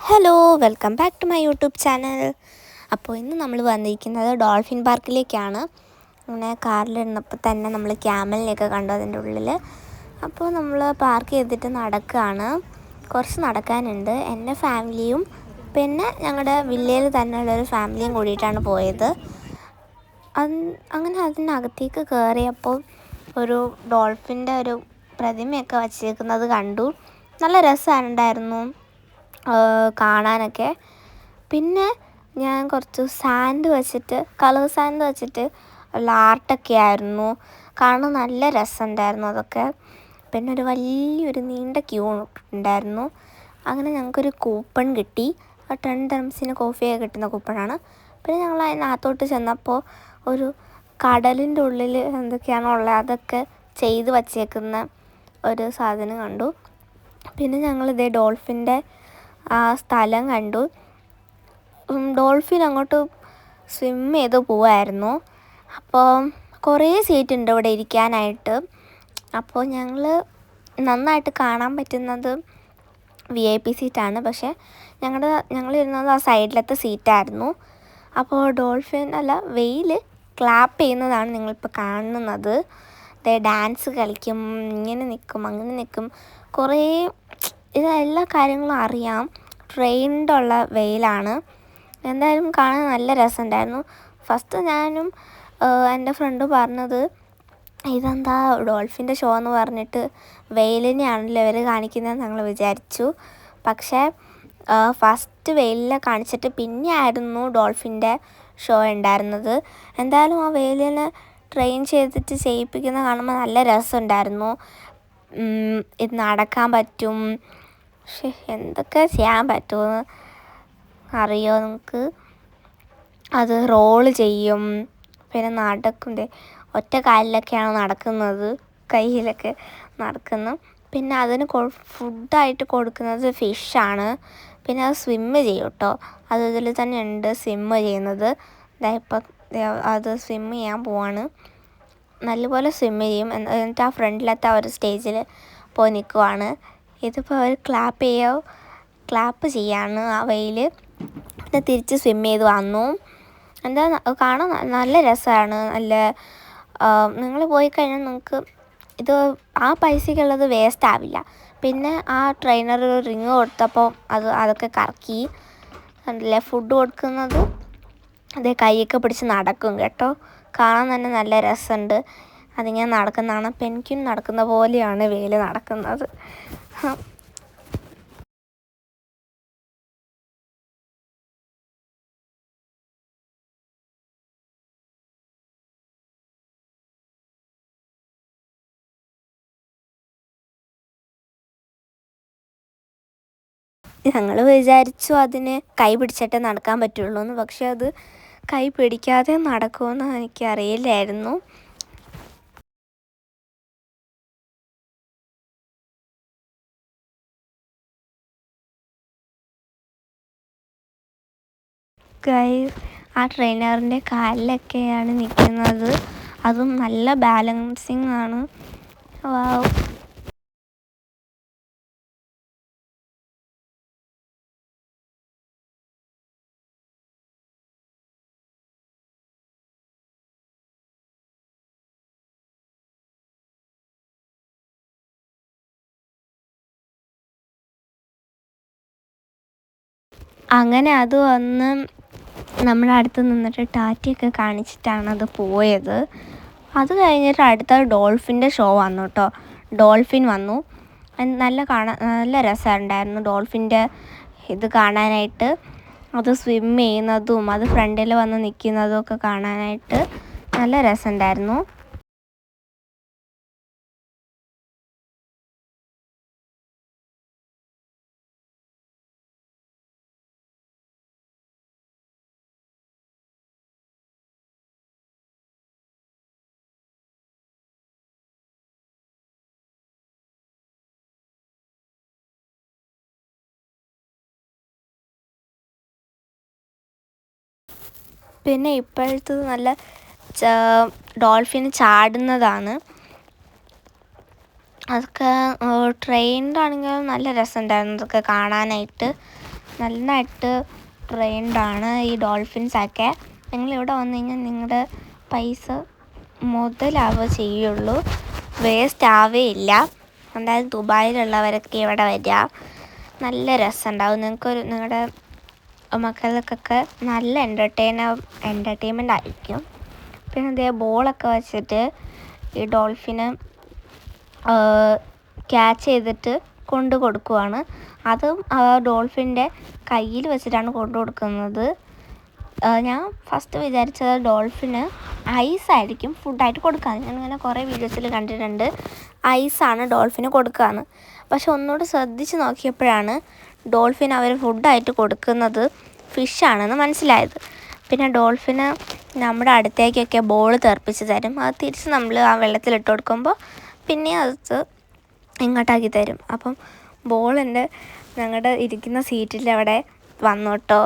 Hello, welcome back to my YouTube channel. അപ്പോൾ ഇന്ന് നമ്മൾ വന്നിരിക്കുന്നത് ഡോൾഫിൻ പാർക്കിലേക്കാണ്. ഇങ്ങനെ കാറിലിരുന്നപ്പോൾ തന്നെ നമ്മൾ ക്യാമലിനെയൊക്കെ കണ്ടു അതിൻ്റെ ഉള്ളിൽ. അപ്പോൾ നമ്മൾ പാർക്ക് ചെയ്തിട്ട് നടക്കുകയാണ്. കുറച്ച് നടക്കാനുണ്ട്. എൻ്റെ ഫാമിലിയും പിന്നെ ഞങ്ങളുടെ വില്ലയിൽ തന്നെയുള്ളൊരു ഫാമിലിയും കൂടിയിട്ടാണ് പോയത്. അങ്ങനെ അതിനകത്തേക്ക് കയറിയപ്പോൾ ഒരു ഡോൾഫിൻ്റെ ഒരു പ്രതിമയൊക്കെ വച്ചേക്കുന്നത് കണ്ടു. നല്ല രസമുണ്ടായിരുന്നു കാണാനൊക്കെ. പിന്നെ ഞാൻ കുറച്ച് കളർ സാൻഡ് വെച്ചിട്ട് ഉള്ള ആർട്ടൊക്കെ ആയിരുന്നു. കാണാൻ നല്ല രസമുണ്ടായിരുന്നു അതൊക്കെ. പിന്നെ ഒരു വലിയൊരു നീണ്ട ക്യൂ ഉണ്ടായിരുന്നു. അങ്ങനെ ഞങ്ങൾക്കൊരു കൂപ്പൺ കിട്ടി. 10 dirhamsന് കോഫിയൊക്കെ കിട്ടുന്ന കൂപ്പണാണ്. പിന്നെ ഞങ്ങൾ അതിനകത്തോട്ട് ചെന്നപ്പോൾ ഒരു കടലിൻ്റെ ഉള്ളിൽ എന്തൊക്കെയാണോ ഉള്ളത് അതൊക്കെ ചെയ്ത് വച്ചേക്കുന്ന ഒരു സാധനം കണ്ടു. പിന്നെ ഞങ്ങളിതേ ഡോൾഫിൻ്റെ ആ സ്ഥലം കണ്ടു. ഡോൾഫിൻ അങ്ങോട്ട് സ്വിം ചെയ്ത് പോവായിരുന്നു. അപ്പോൾ കുറേ സീറ്റ് ഉണ്ട് ഇവിടെ ഇരിക്കാനായിട്ട്. അപ്പോൾ നന്നായിട്ട് കാണാൻ പറ്റുന്നത് VIP സീറ്റാണ്. പക്ഷേ ഞങ്ങളിരുന്നത് ആ സൈഡിലത്തെ സീറ്റായിരുന്നു. അപ്പോൾ വെയിൽ ക്ലാപ്പ് ചെയ്യുന്നതാണ് നിങ്ങളിപ്പോൾ കാണുന്നത്. ഡാൻസ് കളിക്കും, ഇങ്ങനെ നിൽക്കും, അങ്ങനെ നിൽക്കും. കുറേ എല്ലാ കാര്യങ്ങളും അറിയാം. ട്രെയിൻഡുള്ള വെയിലാണ്. എന്തായാലും കാണാൻ നല്ല രസമുണ്ടായിരുന്നു. ഫസ്റ്റ് ഞാനും എൻ്റെ ഫ്രണ്ട് പറഞ്ഞത് ഇതെന്താ ഡോൾഫിൻ്റെ ഷോ എന്ന് പറഞ്ഞിട്ട് വെയിലിനെയാണല്ലോ ഇവർ കാണിക്കുന്നതെന്ന് ഞങ്ങൾ വിചാരിച്ചു. പക്ഷേ ഫസ്റ്റ് വെയിലിനെ കാണിച്ചിട്ട് പിന്നെ ആയിരുന്നു ഡോൾഫിൻ്റെ ഷോ ഉണ്ടായിരുന്നത്. എന്തായാലും ആ വെയിലിനെ ട്രെയിൻ ചെയ്തിട്ട് ചെയ്യിപ്പിക്കുന്ന കാണുമ്പോൾ നല്ല രസമുണ്ടായിരുന്നു. ഇത് നടക്കാൻ പറ്റും. പക്ഷേ എന്തൊക്കെ ചെയ്യാൻ പറ്റുമെന്ന് അറിയോ നിങ്ങൾക്ക്? അത് റോള് ചെയ്യും, പിന്നെ നടക്കും. ഒറ്റ കാലിലൊക്കെയാണ് നടക്കുന്നത്, കയ്യിലൊക്കെ നടക്കുന്നു. പിന്നെ അതിന് ഫുഡായിട്ട് കൊടുക്കുന്നത് ഫിഷാണ്. പിന്നെ അത് സ്വിമ്മ് ചെയ്യും കേട്ടോ. അത് ഇതിൽ തന്നെ ഉണ്ട് സ്വിമ്മ് ചെയ്യുന്നത്. ഇപ്പം അത് സ്വിമ്മ് ചെയ്യാൻ പോവാണ്. നല്ലപോലെ സ്വിമ്മ് ചെയ്യും. എന്നിട്ട് ആ ഫ്രണ്ടിലത്തെ ഒരു സ്റ്റേജിൽ പോയി നിൽക്കുവാണ്. ഇതിപ്പോൾ അവർ ക്ലാപ്പ് ചെയ്യാണ് ആ വെയിൽ. പിന്നെ തിരിച്ച് സ്വിമ്മ് ചെയ്ത് വന്നു. കാണാൻ നല്ല രസമാണ്. നിങ്ങൾ പോയി കഴിഞ്ഞാൽ നിങ്ങൾക്ക് ആ പൈസയ്ക്കുള്ളത് വേസ്റ്റ് ആവില്ല. പിന്നെ ആ ട്രെയിനർ ഒരു റിങ് കൊടുത്തപ്പോൾ അതൊക്കെ കറക്കി കണ്ടില്ലേ. ഫുഡ് കൊടുക്കുന്നത് കൈയൊക്കെ പിടിച്ച് നടക്കും കേട്ടോ. കാണാൻ തന്നെ നല്ല രസമുണ്ട്. അതിങ്ങനെ നടക്കുന്നതാണ്. പെൻഗ്വിൻ നടക്കുന്ന പോലെയാണ് വെയിൽ നടക്കുന്നത്. ഞങ്ങൾ വിചാരിച്ചു അതിന് കൈ പിടിച്ചിട്ടേ നടക്കാൻ പറ്റുള്ളൂ എന്ന്. പക്ഷെ അത് കൈ പിടിക്കാതെ നടക്കുമെന്ന് എനിക്കറിയില്ലായിരുന്നു. ആ ട്രെയിനറിൻ്റെ കാലിലൊക്കെയാണ് നിൽക്കുന്നത്. അതും നല്ല ബാലൻസിങ് ആണ്. വാവ്. അങ്ങനെ അത് വന്ന് നമ്മുടെ അടുത്ത് നിന്നിട്ട് ടാറ്റയൊക്കെ കാണിച്ചിട്ടാണ് അത് പോയത്. അത് കഴിഞ്ഞിട്ട് അടുത്ത ഡോൾഫിൻ്റെ ഷോ വന്നു കേട്ടോ. ഡോൾഫിൻ വന്നു. നല്ല രസമുണ്ടായിരുന്നു ഡോൾഫിൻ്റെ ഇത് കാണാനായിട്ട്. അത് സ്വിം ചെയ്യുന്നതും അത് ഫ്രണ്ടിൽ വന്ന് നിൽക്കുന്നതും ഒക്കെ കാണാനായിട്ട് നല്ല രസമുണ്ടായിരുന്നു. പിന്നെ ഇപ്പോഴത്തത് നല്ല ഡോൾഫിൻ ചാടുന്നതാണ്. അതൊക്കെ ട്രെയിൻഡാണെങ്കിലും നല്ല രസമുണ്ടായിരുന്നു അതൊക്കെ കാണാനായിട്ട്. നന്നായിട്ട് ട്രെയിൻഡാണ് ഈ ഡോൾഫിൻസൊക്കെ. നിങ്ങളിവിടെ വന്നു കഴിഞ്ഞാൽ നിങ്ങളുടെ പൈസ മുതലാവുക ചെയ്യുള്ളൂ, വേസ്റ്റ് ആവേയില്ല. എന്തായാലും ദുബായിലുള്ളവരൊക്കെ ഇവിടെ വരിക, നല്ല രസമുണ്ടാവും. നിങ്ങളുടെ മക്കൾക്കൊക്കെ നല്ല എൻ്റർടൈൻമെൻ്റ് ആയിരിക്കും. പിന്നെ അതേ ബോളൊക്കെ വെച്ചിട്ട് ഈ ഡോൾഫിന് ക്യാച്ച് ചെയ്തിട്ട് കൊണ്ട് കൊടുക്കുവാണ്. അതും ഡോൾഫിൻ്റെ കയ്യിൽ വെച്ചിട്ടാണ് കൊണ്ട് കൊടുക്കുന്നത്. ഞാൻ ഫസ്റ്റ് വിചാരിച്ചത് ഡോൾഫിന് ഐസായിരിക്കും ഫുഡായിട്ട് കൊടുക്കുക. ഞാനിങ്ങനെ കുറേ വീഡിയോസിൽ കണ്ടിട്ടുണ്ട് ഐസാണ് ഡോൾഫിന് കൊടുക്കുകയെന്ന്. പക്ഷെ ഒന്നുകൂടി ശ്രദ്ധിച്ച് നോക്കിയപ്പോഴാണ് ഡോൾഫിന് അവർ ഫുഡായിട്ട് കൊടുക്കുന്നത് ഫിഷാണെന്ന് മനസ്സിലായത്. പിന്നെ ഡോൾഫിന് നമ്മുടെ അടുത്തേക്കൊക്കെ ബോൾ തെറിപ്പിച്ച് തരും. അത് തിരിച്ച് നമ്മൾ ആ വെള്ളത്തിലിട്ട് കൊടുക്കുമ്പോൾ പിന്നെ അത് ഇങ്ങോട്ടാക്കി തരും. അപ്പം ബോളിൻ്റെ ഞങ്ങളുടെ ഇരിക്കുന്ന സീറ്റിൽ അവിടെ വന്നു കേട്ടോ,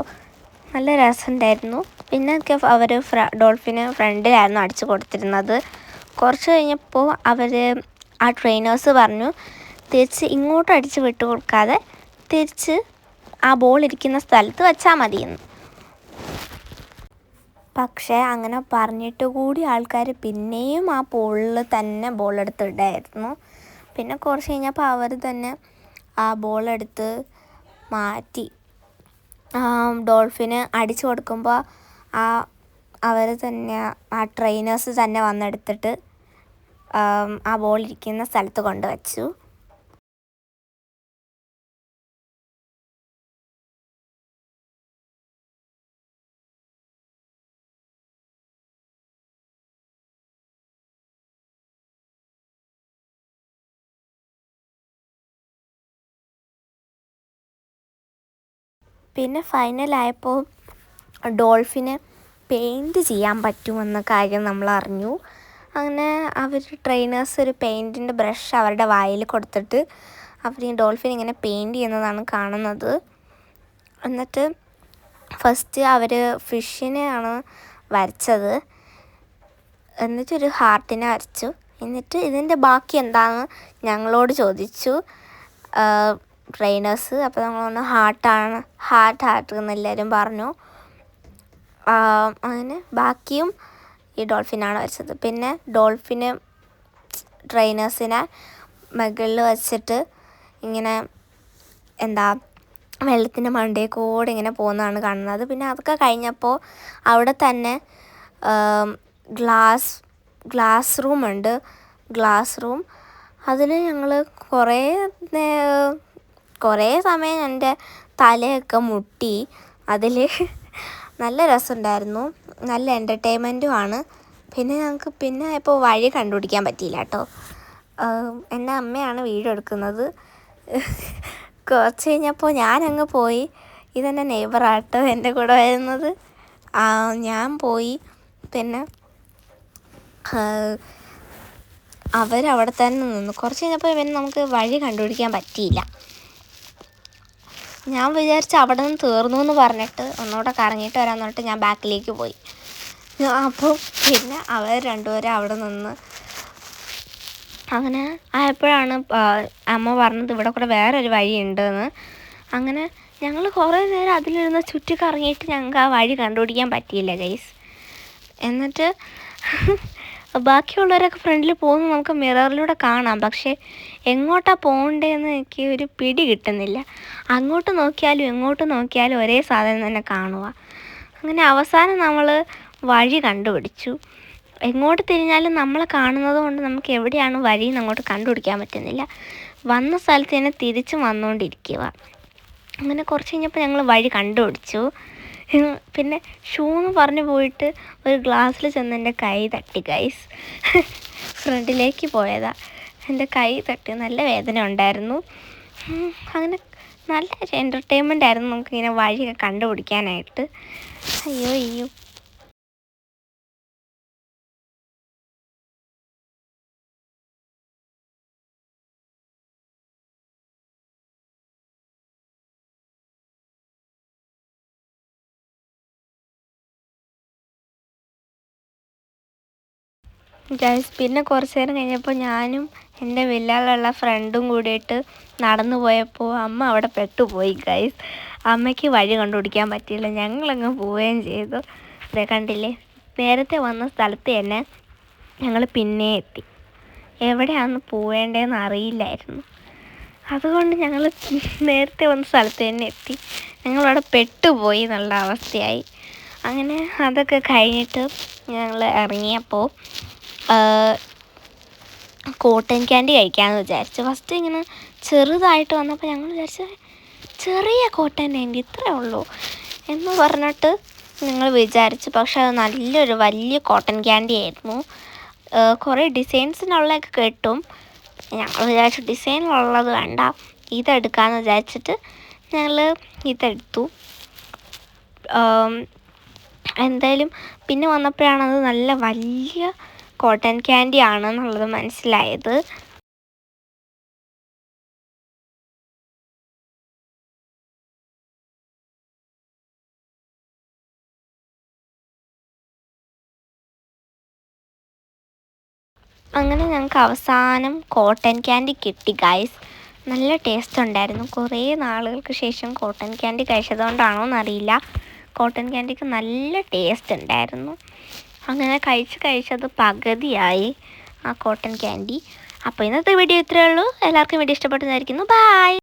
നല്ല രസമുണ്ടായിരുന്നു. പിന്നൊക്കെ അവർ ഡോൾഫിന് ഫ്രണ്ടിലായിരുന്നു അടിച്ചു കൊടുത്തിരുന്നത്. കുറച്ച് കഴിഞ്ഞപ്പോൾ ആ ട്രെയിനേഴ്സ് പറഞ്ഞു തിരിച്ച് ഇങ്ങോട്ട് അടിച്ച് വിട്ടു കൊടുക്കാതെ തിരിച്ച് ആ ബോൾ ഇരിക്കുന്ന സ്ഥലത്ത് വെച്ചാൽ മതിയെന്ന്. പക്ഷേ അങ്ങനെ പറഞ്ഞിട്ട് കൂടി ആൾക്കാർ പിന്നെയും ആ ബോളിൽ തന്നെ ബോളെടുത്ത് ഇടായിരുന്നു. പിന്നെ കുറച്ച് കഴിഞ്ഞപ്പോൾ അവർ തന്നെ ആ ബോളെടുത്ത് മാറ്റി. ഡോൾഫിന് അടിച്ചു കൊടുക്കുമ്പോൾ അവർ തന്നെ ആ ട്രെയിനേഴ്സ് തന്നെ വന്നെടുത്തിട്ട് ആ ബോൾ ഇരിക്കുന്ന സ്ഥലത്ത് കൊണ്ടുവച്ചു. പിന്നെ ഫൈനലായപ്പോൾ ഡോൾഫിന് പെയിൻറ്റ് ചെയ്യാൻ പറ്റുമെന്ന കാര്യം നമ്മൾ അറിഞ്ഞു. അങ്ങനെ അവർ ട്രെയിനേഴ്സ് ഒരു പെയിൻറ്റിൻ്റെ ബ്രഷ് അവരുടെ വായിൽ കൊടുത്തിട്ട് അവർ ഈ ഡോൾഫിൻ ഇങ്ങനെ പെയിൻറ്റ് ചെയ്യുന്നതാണ് കാണുന്നത്. എന്നിട്ട് ഫസ്റ്റ് അവർ ഫിഷിനെയാണ് വരച്ചത്, എന്നിട്ടൊരു ഹാർട്ടിനെ വരച്ചു. എന്നിട്ട് ഇതിൻ്റെ ബാക്കി എന്താണെന്ന് ഞങ്ങളോട് ചോദിച്ചു ട്രെയിനേഴ്സ്. അപ്പോൾ നമ്മളൊന്ന് ഹാർട്ട് എന്നെല്ലാവരും പറഞ്ഞു. അങ്ങനെ ബാക്കിയും ഈ ഡോൾഫിനാണ് വരച്ചത്. പിന്നെ ഡോൾഫിന് ട്രെയിനേഴ്സിനെ മുകളിൽ വച്ചിട്ട് ഇങ്ങനെ വെള്ളത്തിൻ്റെ മണ്ടയിൽ കൂടെ ഇങ്ങനെ പോകുന്നതാണ് കാണുന്നത്. പിന്നെ അതൊക്കെ കഴിഞ്ഞപ്പോൾ അവിടെ തന്നെ ഗ്ലാസ് റൂമുണ്ട്. അതിൽ ഞങ്ങൾ കുറേ സമയം എൻ്റെ തലയൊക്കെ മുട്ടി. അതിൽ നല്ല രസമുണ്ടായിരുന്നു, നല്ല എൻ്റർടൈൻമെൻറ്റുമാണ്. പിന്നെ ഞങ്ങൾക്ക് ഇപ്പോൾ വഴി കണ്ടുപിടിക്കാൻ പറ്റിയില്ല കേട്ടോ. എൻ്റെ അമ്മയാണ് വീഡിയോ എടുക്കുന്നത്. കുറച്ച് കഴിഞ്ഞപ്പോൾ ഞാനങ്ങ് പോയി. ഇതെൻ്റെ നെയ്ബറാട്ടോ എൻ്റെ കൂടെ വരുന്നത്. ഞാൻ പോയി. പിന്നെ അവരവിടെ തന്നെ നിന്നു. കുറച്ച് കഴിഞ്ഞപ്പോൾ പിന്നെ നമുക്ക് വഴി കണ്ടുപിടിക്കാൻ പറ്റിയില്ല. ഞാൻ വിചാരിച്ച് അവിടെ നിന്ന് തീർന്നു എന്ന് പറഞ്ഞിട്ട് ഒന്നുകൂടെ കറങ്ങിയിട്ട് വരാമെന്ന് പറഞ്ഞിട്ട് ഞാൻ ബാക്കിലേക്ക് പോയി. അപ്പോൾ പിന്നെ അവർ രണ്ടുപേരും അവിടെ നിന്ന് അങ്ങനെ ആയപ്പോഴാണ് അമ്മ പറഞ്ഞത് ഇവിടെ കൂടെ വേറൊരു വഴി ഉണ്ടെന്ന്. അങ്ങനെ ഞങ്ങൾ കുറേ നേരം അതിലിരുന്ന് ചുറ്റി കറങ്ങിയിട്ട് ഞങ്ങൾക്ക് ആ വഴി കണ്ടുപിടിക്കാൻ പറ്റിയില്ല ഗൈസ്. എന്നിട്ട് ബാക്കിയുള്ളവരൊക്കെ ഫ്രണ്ടിൽ പോകുന്നത് നമുക്ക് മിററിലൂടെ കാണാം. പക്ഷേ എങ്ങോട്ടാണ് പോകേണ്ടതെന്ന് എനിക്ക് ഒരു പിടി കിട്ടുന്നില്ല. അങ്ങോട്ട് നോക്കിയാലും എങ്ങോട്ട് നോക്കിയാലും ഒരേ സാധനം തന്നെ കാണുക. അങ്ങനെ അവസാനം നമ്മൾ വഴി കണ്ടുപിടിച്ചു. എങ്ങോട്ട് തിരിഞ്ഞാലും നമ്മളെ കാണുന്നത് കൊണ്ട് നമുക്ക് എവിടെയാണ് വഴിയെന്ന് അങ്ങോട്ട് കണ്ടുപിടിക്കാൻ പറ്റുന്നില്ല. വന്ന സ്ഥലത്ത് തന്നെ തിരിച്ചും വന്നുകൊണ്ടിരിക്കുക. അങ്ങനെ കുറച്ച് കഴിഞ്ഞപ്പോൾ ഞങ്ങൾ വഴി കണ്ടുപിടിച്ചു. പിന്നെ ഷൂ എന്ന് പറഞ്ഞു പോയിട്ട് ഒരു ഗ്ലാസ്സിൽ ചെന്ന് എൻ്റെ കൈ തട്ടി ഗൈസ്. ഫ്രണ്ടിലേക്ക് പോയതാ, എൻ്റെ കൈ തട്ടി, നല്ല വേദന ഉണ്ടായിരുന്നു. അങ്ങനെ നല്ല എൻ്റർടൈൻമെൻ്റ് ആയിരുന്നു നമുക്കിങ്ങനെ വഴിയൊക്കെ കണ്ടുപിടിക്കാനായിട്ട്. അയ്യോ. ഗൈസ് പിന്നെ കുറച്ച് നേരം കഴിഞ്ഞപ്പോൾ ഞാനും എൻ്റെ വില്ലയിലുള്ള ഫ്രണ്ടും കൂടിയിട്ട് നടന്നു പോയപ്പോൾ അമ്മ അവിടെ പെട്ടുപോയി ഗൈസ്. അമ്മയ്ക്ക് വഴി കണ്ടുപിടിക്കാൻ പറ്റിയില്ല, ഞങ്ങളങ്ങ് പോവുകയും ചെയ്തു. ഇതേ കണ്ടില്ലേ, നേരത്തെ വന്ന സ്ഥലത്ത് തന്നെ ഞങ്ങൾ പിന്നെ എത്തി. എവിടെയാണ് പോവേണ്ടതെന്ന് അറിയില്ലായിരുന്നു. അതുകൊണ്ട് ഞങ്ങൾ നേരത്തെ വന്ന സ്ഥലത്ത് തന്നെ എത്തി. ഞങ്ങളവിടെ പെട്ടുപോയി എന്നുള്ള അവസ്ഥയായി. അങ്ങനെ അതൊക്കെ കഴിഞ്ഞിട്ട് ഞങ്ങൾ ഇറങ്ങിയപ്പോൾ കോട്ടൺ ക്യാൻഡി കഴിക്കാമെന്ന് വിചാരിച്ചു. ഫസ്റ്റ് ഇങ്ങനെ ചെറുതായിട്ട് വന്നപ്പോൾ ഞങ്ങൾ വിചാരിച്ചു ചെറിയ കോട്ടൺ ക്യാൻഡി ഇത്രയേ ഉള്ളൂ എന്ന് പറഞ്ഞിട്ട് ഞങ്ങൾ വിചാരിച്ചു. പക്ഷെ അത് നല്ലൊരു വലിയ കോട്ടൺ ക്യാൻഡി ആയിരുന്നു. കുറേ ഡിസൈൻസിനുള്ളതൊക്കെ കിട്ടും. ഞങ്ങൾ വിചാരിച്ചു ഡിസൈനിലുള്ളത് വേണ്ട, ഇതെടുക്കാമെന്ന് വിചാരിച്ചിട്ട് ഞങ്ങൾ ഇതെടുത്തു. എന്തായാലും പിന്നെ വന്നപ്പോഴാണ് അത് നല്ല വലിയ കോട്ടൺ ക്യാൻഡി ആണെന്നുള്ളത് മനസ്സിലായത്. അങ്ങനെ ഞങ്ങൾക്ക് അവസാനം കോട്ടൺ ക്യാൻഡി കിട്ടി ഗൈസ്. നല്ല ടേസ്റ്റ് ഉണ്ടായിരുന്നു. കുറേ നാളുകൾക്ക് ശേഷം കോട്ടൺ ക്യാൻഡി കഴിച്ചതുകൊണ്ടാണോ എന്നറിയില്ല, കോട്ടൺ ക്യാൻഡിക്ക് നല്ല ടേസ്റ്റ് ഉണ്ടായിരുന്നു. അങ്ങനെ കഴിച്ചത് പകുതിയായി ആ കോട്ടൺ ക്യാൻഡി. അപ്പോൾ ഇന്നത്തെ വീഡിയോ ഇത്രയേ ഉള്ളൂ. എല്ലാവർക്കും വീഡിയോ ഇഷ്ടപ്പെട്ടെന്നായിരിക്കുന്നു. ബൈ.